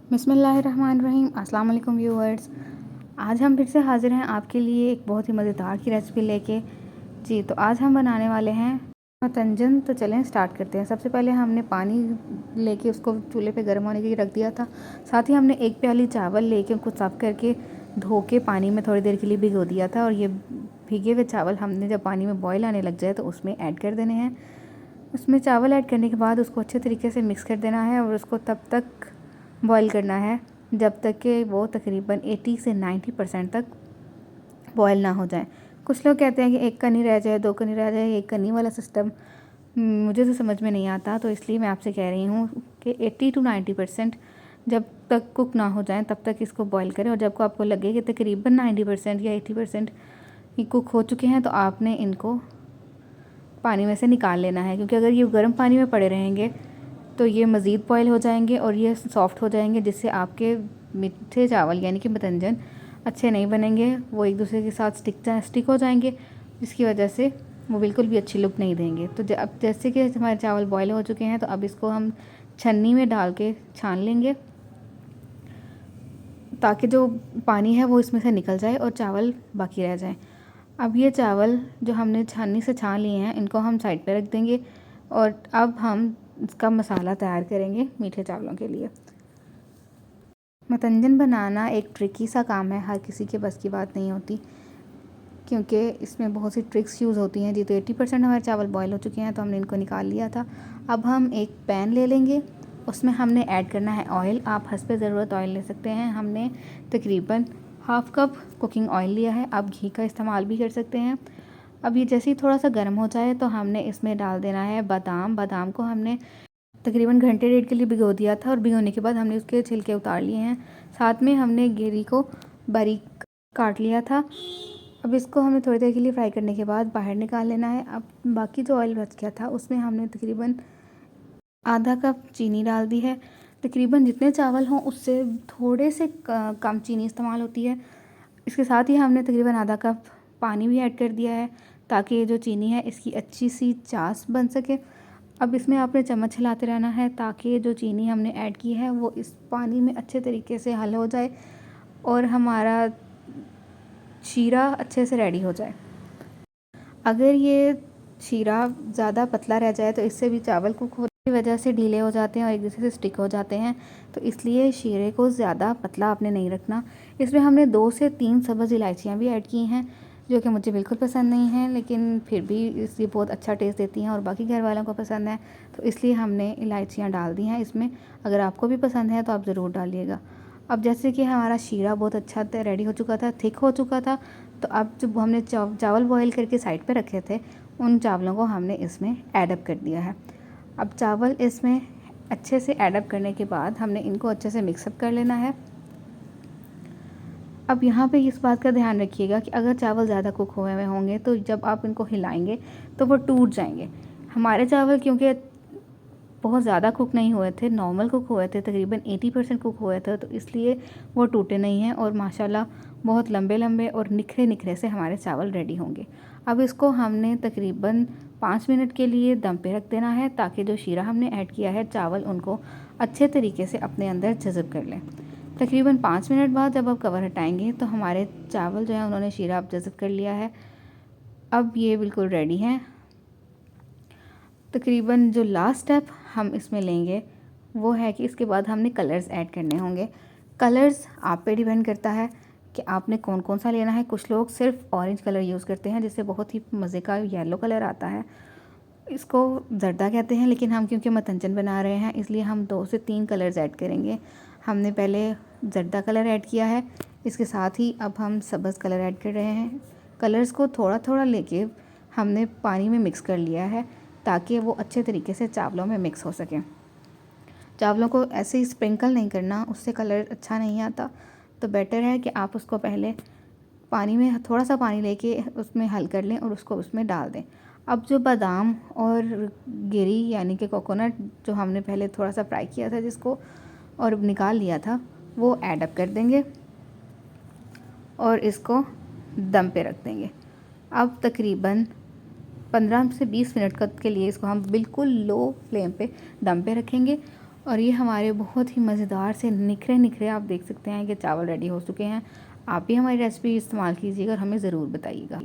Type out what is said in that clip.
बिस्मिल्लाहिर्रहमानिर्रहीम। अस्सलाम वालेकुम व्यूअर्स। आज हम फिर से हाज़िर हैं आपके लिए एक बहुत ही मज़ेदार की रेसिपी लेके। जी, तो आज हम बनाने वाले हैं मतंजन। तो चलें स्टार्ट करते हैं। सबसे पहले हमने पानी लेके उसको चूल्हे पे गर्म होने के लिए रख दिया था। साथ ही हमने एक प्याली चावल लेके उनको साफ़ करके धो के पानी में थोड़ी देर के लिए भिगो दिया था। और ये भीगे हुए चावल हमने जब पानी में बॉयल आने लग जाए तो उसमें ऐड कर देने हैं। उसमें चावल ऐड करने के बाद उसको अच्छे तरीके से मिक्स कर देना है और उसको तब तक बॉईल करना है जब तक कि वो तकरीबन 80 से 90% तक बॉईल ना हो जाए। कुछ लोग कहते हैं कि एक कनी रह जाए, दो कनी रह जाए, एक कनी वाला सिस्टम मुझे तो समझ में नहीं आता। तो इसलिए मैं आपसे कह रही हूँ कि 80 to 90% जब तक कुक ना हो जाए तब तक इसको बॉईल करें। और जब को आपको लगे कि तकरीबन 90% या 80% ये कुक हो चुके हैं तो आपने इनको पानी में से निकाल लेना है, क्योंकि अगर ये गर्म पानी में पड़े रहेंगे तो ये मज़ीद बॉयल हो जाएंगे और ये सॉफ़्ट हो जाएंगे, जिससे आपके मीठे चावल यानी कि मतंजन अच्छे नहीं बनेंगे। वो एक दूसरे के साथ स्टिक हो जाएंगे, जिसकी वजह से वो बिल्कुल भी अच्छी लुक नहीं देंगे। तो अब जैसे कि हमारे चावल बॉयल हो चुके हैं तो अब इसको हम छन्नी में डाल के छान लेंगे, ताकि जो पानी है वो इसमें से निकल जाए और चावल बाकी रह जाए। अब ये चावल जो हमने छाननी से छान लिए हैं इनको हम साइड पे रख देंगे और अब हम इसका मसाला तैयार करेंगे मीठे चावलों के लिए। मतंजन बनाना एक ट्रिकी सा काम है, हर किसी के बस की बात नहीं होती, क्योंकि इसमें बहुत सी ट्रिक्स यूज़ होती हैं। जी, तो 80% हमारे चावल बॉयल हो चुके हैं तो हमने इनको निकाल लिया था। अब हम एक पैन ले लेंगे, उसमें हमने ऐड करना है ऑयल। आप हस्बे ज़रूरत ऑयल ले सकते हैं। हमने तकरीबन हाफ़ कप कुकिंग ऑयल लिया है। आप घी का इस्तेमाल भी कर सकते हैं। अब ये जैसे ही थोड़ा सा गर्म हो जाए तो हमने इसमें डाल देना है बादाम। बादाम को हमने तकरीबन घंटे डेढ़ के लिए भिगो दिया था और भिगोने के बाद हमने उसके छिलके उतार लिए हैं। साथ में हमने गिरी को बारीक काट लिया था। अब इसको हमें थोड़ी देर के लिए फ्राई करने के बाद बाहर निकाल लेना है। अब बाकी जो ऑयल बच गया था उसमें हमने तकरीबन आधा कप चीनी डाल दी है। तकरीबन जितने चावल हों उससे थोड़े से कम चीनी इस्तेमाल होती है। इसके साथ ही हमने तकरीबन आधा कप पानी भी ऐड कर दिया है, ताकि ये जो चीनी है इसकी अच्छी सी चास बन सके। अब इसमें आपने चम्मच हिलाते रहना है ताकि जो चीनी हमने ऐड की है वो इस पानी में अच्छे तरीके से हल हो जाए और हमारा शीरा अच्छे से रेडी हो जाए। अगर ये शीरा ज़्यादा पतला रह जाए तो इससे भी चावल कुक होने की वजह से ढीले हो जाते हैं और एक दूसरे से स्टिक हो जाते हैं। तो इसलिए शीरे को ज़्यादा पतला आपने नहीं रखना। इसमें हमने 2 से 3 सब्ज़ इलायचियाँ भी ऐड की हैं, जो कि मुझे बिल्कुल पसंद नहीं हैं, लेकिन फिर भी इससे बहुत अच्छा टेस्ट देती हैं और बाकी घर वालों को पसंद है, तो इसलिए हमने इलायचियाँ डाल दी हैं इसमें। अगर आपको भी पसंद है तो आप ज़रूर डालिएगा। अब जैसे कि हमारा शीरा बहुत अच्छा रेडी हो चुका था, थिक हो चुका था, तो अब जब हमने चावल बॉईल करके साइड पे रखे थे उन चावलों को हमने इसमें ऐड अप कर दिया है। अब चावल इसमें अच्छे से ऐड अप करने के बाद हमने इनको अच्छे से मिक्सअप कर लेना है। अब यहाँ पे इस बात का ध्यान रखिएगा कि अगर चावल ज़्यादा कुक हुए हुए होंगे तो जब आप इनको हिलाएंगे तो वो टूट जाएंगे। हमारे चावल क्योंकि बहुत ज़्यादा कुक नहीं हुए थे, नॉर्मल कुक हुए थे, तकरीबन 80% कुक हुए थे, तो इसलिए वो टूटे नहीं हैं और माशाल्लाह बहुत लंबे लंबे और निखरे निखरे से हमारे चावल रेडी होंगे। अब इसको हमने तकरीबन 5 मिनट के लिए दम पे रख देना है, ताकि जो शीरा हमने ऐड किया है चावल उनको अच्छे तरीके से अपने अंदर जज़ब कर लें। तकरीबन 5 मिनट बाद जब आप कवर हटाएंगे तो हमारे चावल जो है उन्होंने शीरा अब जज़ब कर लिया है। अब ये बिल्कुल रेडी हैं। तकरीबन जो लास्ट स्टेप हम इसमें लेंगे वो है कि इसके बाद हमने कलर्स ऐड करने होंगे। कलर्स आप पे डिपेंड करता है कि आपने कौन कौन सा लेना है। कुछ लोग सिर्फ ऑरेंज कलर यूज़ करते हैं, जिससे बहुत ही मज़े का येलो कलर आता है। इसको जर्दा कहते हैं, लेकिन हम क्योंकि मतंजन बना रहे हैं इसलिए हम 2 से 3 कलर्स ऐड करेंगे। हमने पहले जर्दा कलर ऐड किया है, इसके साथ ही अब हम सब्ज़ कलर ऐड कर रहे हैं। कलर्स को थोड़ा थोड़ा लेके हमने पानी में मिक्स कर लिया है, ताकि वो अच्छे तरीके से चावलों में मिक्स हो सकें। चावलों को ऐसे ही स्प्रिंकल नहीं करना, उससे कलर अच्छा नहीं आता। तो बेटर है कि आप उसको पहले पानी में थोड़ा सा पानी लेके उसमें हल कर लें और उसको उसमें डाल दें। अब जो बादाम और गिरी यानी कि कोकोनट जो हमने पहले थोड़ा सा फ्राई किया था जिसको और निकाल लिया था, वो ऐड अप कर देंगे और इसको दम पे रख देंगे। अब तकरीबन 15 से 20 मिनट के लिए इसको हम बिल्कुल लो फ्लेम पे दम पे रखेंगे और ये हमारे बहुत ही मज़ेदार से निखरे निखरे आप देख सकते हैं कि चावल रेडी हो चुके हैं। आप भी हमारी रेसिपी इस्तेमाल कीजिएगा और हमें ज़रूर बताइएगा।